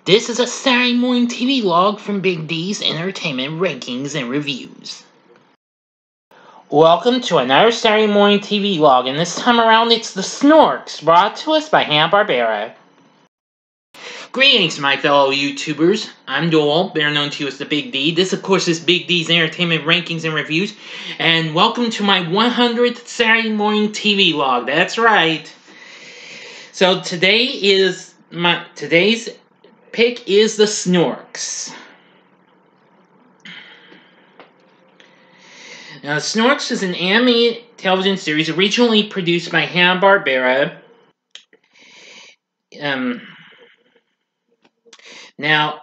This is a Saturday Morning TVLog from Big D's Entertainment Rankings and Reviews. Welcome to another Saturday Morning TVLog, and this time around it's the Snorks, brought to us by Hanna-Barbera. Greetings, my fellow YouTubers. I'm Doyle, better known to you as the Big D. This, of course, is Big D's Entertainment Rankings and Reviews, and welcome to my 100th Saturday Morning TVLog. That's right. So today's pick is the Snorks. Now, Snorks is an animated television series originally produced by Hanna-Barbera. Now,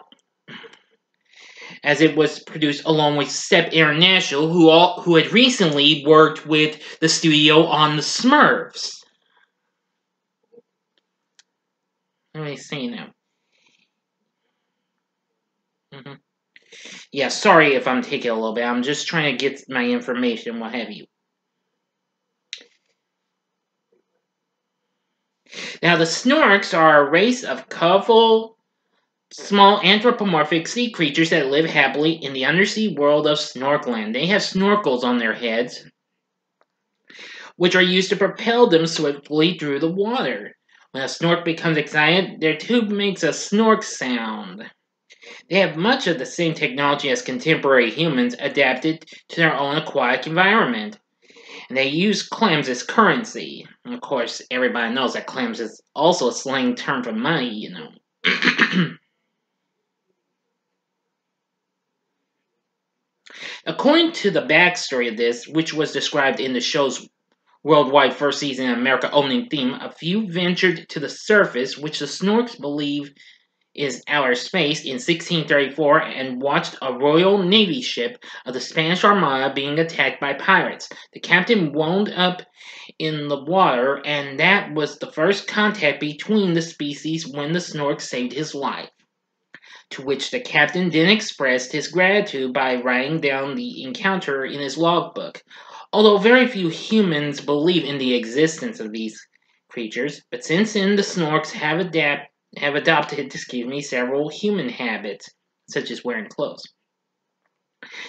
as it was produced along with Step International, who had recently worked with the studio on the Smurfs. Let me see now. Yeah, sorry if I'm taking a little bit. I'm just trying to get my information, what have you. Now, the Snorks are a race of colorful, small anthropomorphic sea creatures that live happily in the undersea world of Snorkland. They have snorkels on their heads, which are used to propel them swiftly through the water. When a snork becomes excited, their tube makes a snork sound. They have much of the same technology as contemporary humans, adapted to their own aquatic environment. And they use clams as currency. And of course, everybody knows that clams is also a slang term for money, you know. According to the backstory of this, which was described in the show's worldwide first season America opening theme, a few ventured to the surface, which the Snorks believe is outer space, in 1634 and watched a Royal Navy ship of the Spanish Armada being attacked by pirates. The captain wound up in the water, and that was the first contact between the species when the Snork saved his life, to which the captain then expressed his gratitude by writing down the encounter in his logbook. Although very few humans believe in the existence of these creatures, but since then the Snorks have adopted several human habits, such as wearing clothes.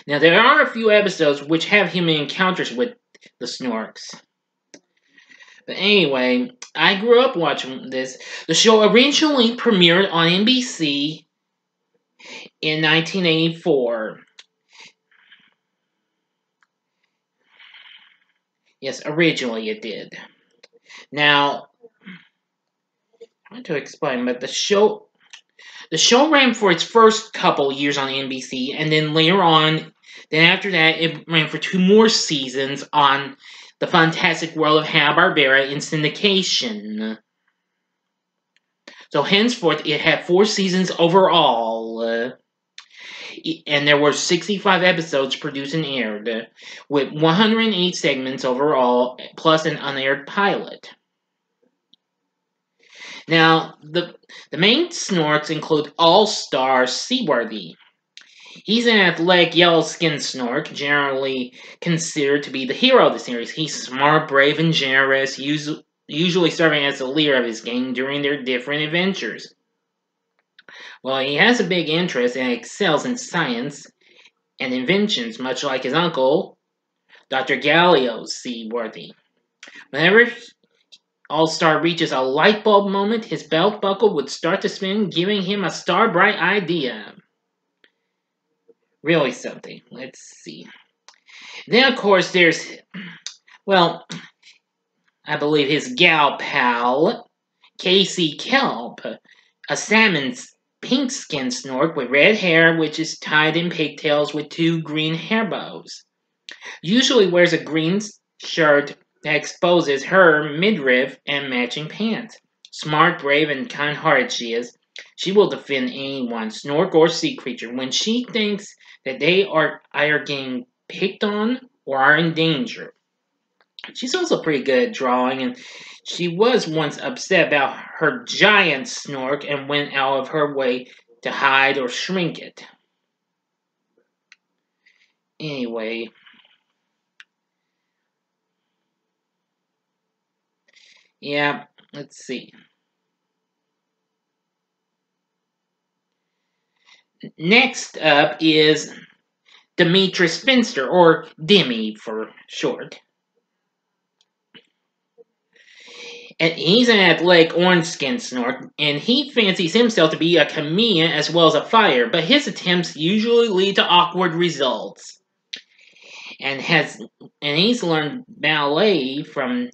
Now, there are a few episodes which have human encounters with the Snorks. But anyway, I grew up watching this. The show originally premiered on NBC in 1984. Yes, originally it did. Now, to explain, but the show ran for its first couple years on NBC, and then later on, after that, it ran for 2 more seasons on the Fantastic World of Hanna-Barbera in syndication. So henceforth, it had 4 seasons overall, and there were 65 episodes produced and aired, with 108 segments overall, plus an unaired pilot. Now, the main Snorks include All-Star Seaworthy. He's an athletic, yellow-skinned Snork, generally considered to be the hero of the series. He's smart, brave, and generous, usually serving as the leader of his gang during their different adventures. Well, he has a big interest and excels in science and inventions, much like his uncle, Dr. Galileo Seaworthy. Whenever All-Star reaches a light bulb moment, his belt buckle would start to spin, giving him a star-bright idea. Really something. Let's see. Then, of course, there's, well, I believe his gal pal, Casey Kelp, a salmon pink-skinned Snork with red hair, which is tied in pigtails with 2 green hair bows. Usually wears a green shirt that exposes her midriff and matching pants. Smart, brave, and kind-hearted she is. She will defend anyone, Snork or sea creature, when she thinks that they are either getting picked on or are in danger. She's also pretty good at drawing, and she was once upset about her giant Snork and went out of her way to hide or shrink it. Anyway, yeah, let's see. Next up is Demetrius Spinster, or Demi for short. And he's an athletic orange-skinned Snork, and he fancies himself to be a comedian as well as a fighter, but his attempts usually lead to awkward results. And he's learned ballet from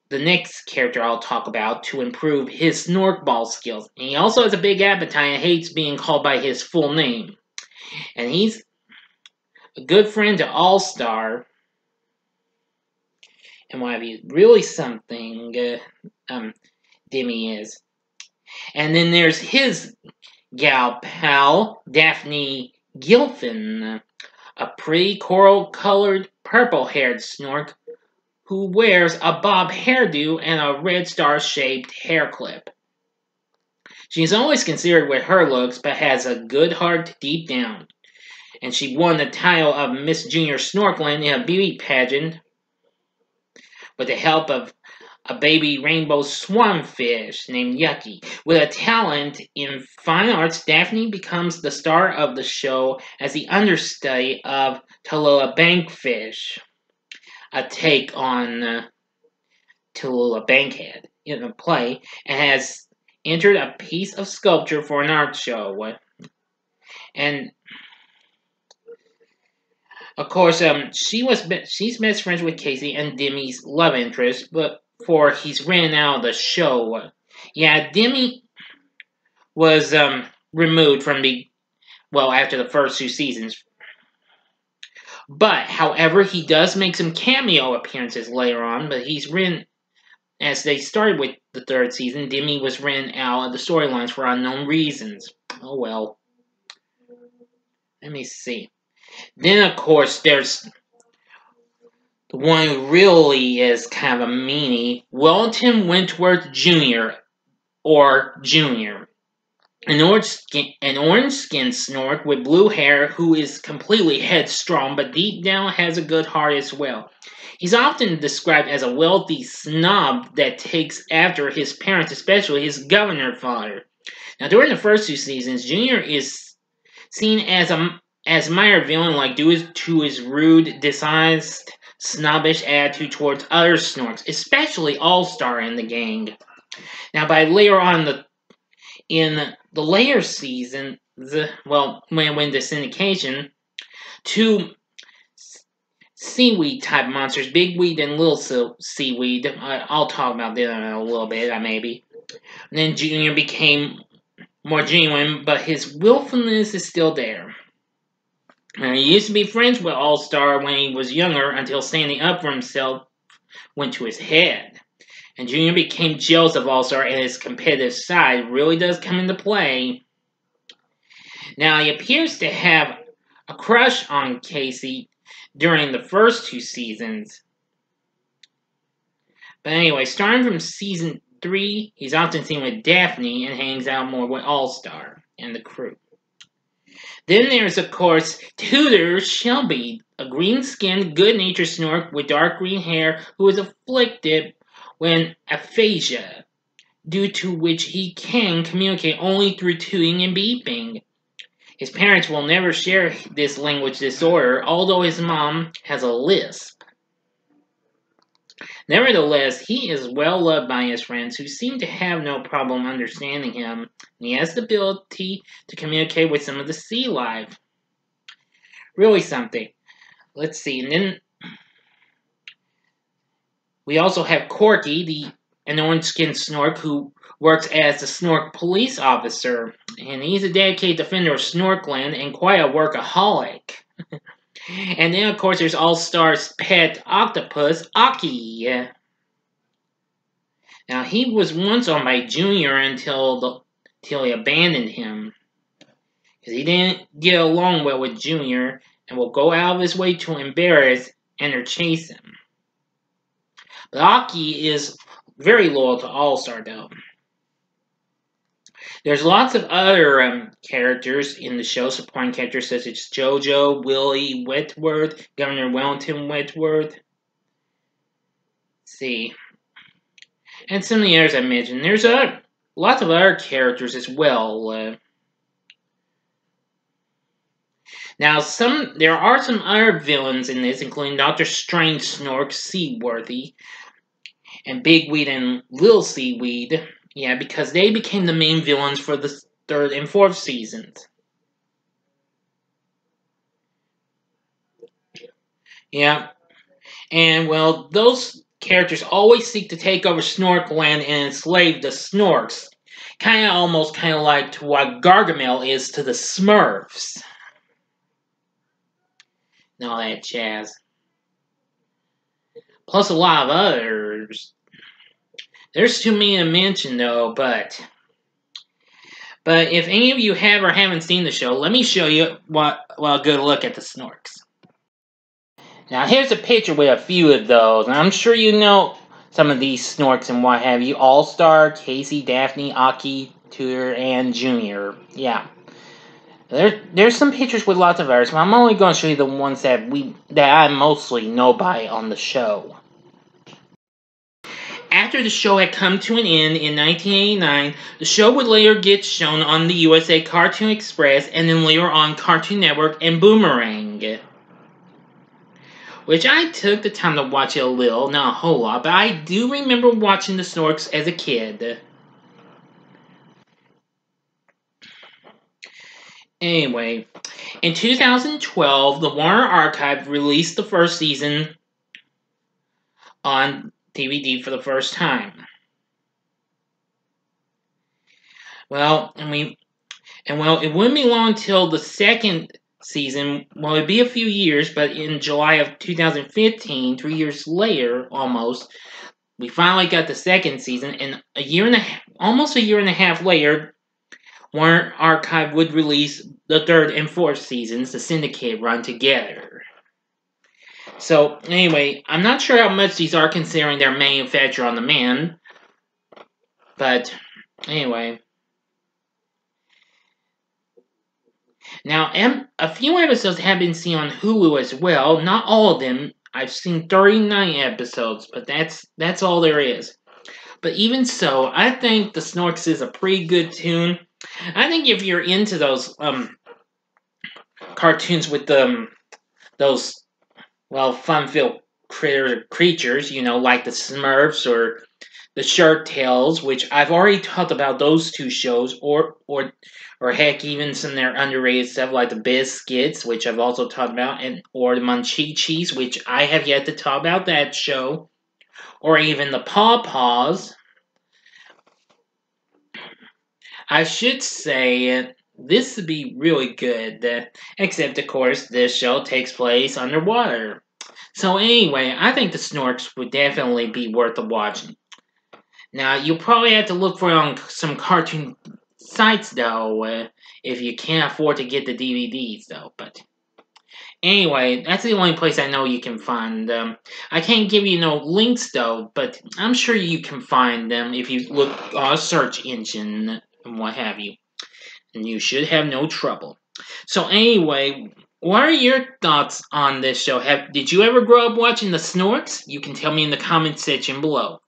the next character I'll talk about to improve his Snork ball skills. And he also has a big appetite and hates being called by his full name. And he's a good friend to All-Star. And why he's really something, Demi is. And then there's his gal pal, Daphne Gilfin, a pretty coral-colored, purple-haired Snork who wears a bob hairdo and a red star-shaped hair clip. She's always considered with her looks, but has a good heart deep down. And she won the title of Miss Junior Snorkeland in a beauty pageant with the help of a baby rainbow swanfish named Yucky. With a talent in fine arts, Daphne becomes the star of the show as the understudy of Tallulah Bankfish, a take on Tallulah Bankhead in a play, and has entered a piece of sculpture for an art show. And of course, she's best friends with Casey and Demi's love interest, but before he's ran out of the show. Yeah, Demi was removed from after the first 2 seasons. But, however, he does make some cameo appearances later on, but he's written, as they started with the 3rd season, Demi was written out of the storylines for unknown reasons. Oh well. Let me see. Then, of course, there's the one who really is kind of a meanie, Wellington Wentworth Jr., or Junior. An orange-skinned Snork with blue hair who is completely headstrong, but deep down has a good heart as well. He's often described as a wealthy snob that takes after his parents, especially his governor father. Now, during the first 2 seasons, Junior is seen as minor villain-like due to his rude, dishonest, snobbish attitude towards other Snorks, especially All-Star and the gang. Now, by later on in the later seasons, when it went to syndication, 2 seaweed-type monsters, Big Weed and Little Seaweed, I'll talk about them in a little bit, maybe. And then Junior became more genuine, but his willfulness is still there. He used to be friends with All-Star when he was younger, until standing up for himself went to his head. And Junior became jealous of All-Star, and his competitive side really does come into play. Now, he appears to have a crush on Casey during the first 2 seasons. But anyway, starting from season 3, he's often seen with Daphne and hangs out more with All-Star and the crew. Then there's, of course, Tudor Shelby, a green-skinned, good-natured Snork with dark green hair who is afflicted with aphasia, due to which he can communicate only through tooting and beeping. His parents will never share this language disorder, although his mom has a lisp. Nevertheless, he is well loved by his friends, who seem to have no problem understanding him, and he has the ability to communicate with some of the sea life. Really something. Let's see, and then we also have Corky, an orange-skinned Snork who works as the Snork police officer, and he's a dedicated defender of Snorkeland and quite a workaholic. And then, of course, there's All-Star's pet octopus, Aki. Now, he was once owned by Junior until he abandoned him, because he didn't get along well with Junior and will go out of his way to embarrass and or chase him. But Aki is very loyal to All-Star, though. There's lots of other characters in the show, supporting characters such as JoJo, Willie Wentworth, Governor Wellington Wentworth. Let's see. And some of the others I mentioned. There's lots of other characters as well. Now, there are some other villains in this, including Dr. Strange, Snorks, Seaworthy, and Bigweed and Lil Seaweed. Yeah, because they became the main villains for the 3rd and 4th seasons. Yeah, and well, those characters always seek to take over Snorkland and enslave the Snorks. Almost like to what Gargamel is to the Smurfs. And all that jazz. Plus a lot of others. There's too many to mention though, but if any of you have or haven't seen the show, let me show you a good look at the Snorks. Now here's a picture with a few of those, and I'm sure you know some of these Snorks and what have you. All-Star, Casey, Daphne, Aki, Tudor, and Junior. Yeah. There's some pictures with lots of others, but I'm only going to show you the ones that I mostly know by on the show. After the show had come to an end in 1989, the show would later get shown on the USA Cartoon Express and then later on Cartoon Network and Boomerang. Which I took the time to watch it a little, not a whole lot, but I do remember watching the Snorks as a kid. Anyway, in 2012, the Warner Archive released the 1st season on DVD for the first time. Well, it wouldn't be long until the 2nd season. Well, it'd be a few years, but in July of 2015, 3 years later, almost, we finally got the 2nd season, and almost a year and a half later, Warner Archive would release the 3rd and 4th seasons, the syndicate run together. So, anyway, I'm not sure how much these are considering their manufacture on demand, but anyway. Now, a few episodes have been seen on Hulu as well. Not all of them. I've seen 39 episodes, but that's all there is. But even so, I think the Snorks is a pretty good toon. I think if you're into those cartoons with those fun-filled creatures, like the Smurfs or the Shirt Tales, which I've already talked about those 2 shows, or heck, even some of their underrated stuff like the Biscuits, which I've also talked about, or the Munchie-Cheese, which I have yet to talk about that show, or even the Paw Paws. I should say this would be really good, except of course this show takes place underwater. So anyway, I think the Snorks would definitely be worth a watching. Now, you'll probably have to look for it on some cartoon sites, though, if you can't afford to get the DVDs, though. But anyway, that's the only place I know you can find them. I can't give you no links, though, but I'm sure you can find them if you look on a search engine and what have you. And you should have no trouble. So anyway, what are your thoughts on this show? Did you ever grow up watching the Snorks? You can tell me in the comment section below.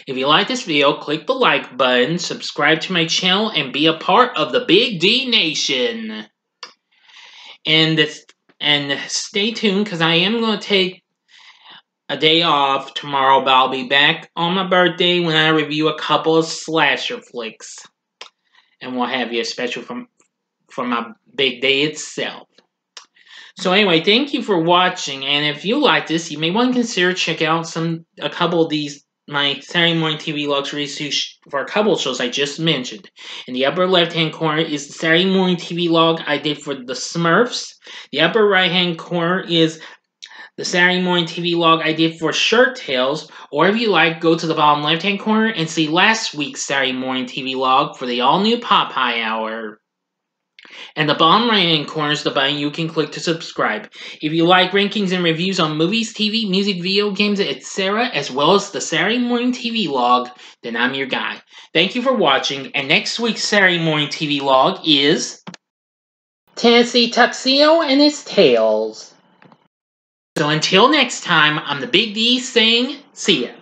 If you like this video, click the like button, subscribe to my channel, and be a part of the Big D Nation. And stay tuned, because I am going to take a day off tomorrow, but I'll be back on my birthday when I review a couple of slasher flicks. And what have you, especially from my big day itself. So anyway, thank you for watching, and if you like this, you may want to consider checking out a couple of these my Saturday Morning TVLog reviews for a couple of shows I just mentioned. In the upper left-hand corner is the Saturday Morning TVLog I did for the Smurfs. The upper right-hand corner is the Saturday Morning TVLog I did for Shirt Tales. Or if you like, go to the bottom left-hand corner and see last week's Saturday Morning TVLog for the all-new Popeye Hour. And the bottom right-hand corner is the button you can click to subscribe. If you like rankings and reviews on movies, TV, music, video games, etc., as well as the Saturday Morning TVLog, then I'm your guy. Thank you for watching, and next week's Saturday Morning TVLog is Tennessee Tuxedo and His Tales. So until next time, I'm the Big D saying, see ya.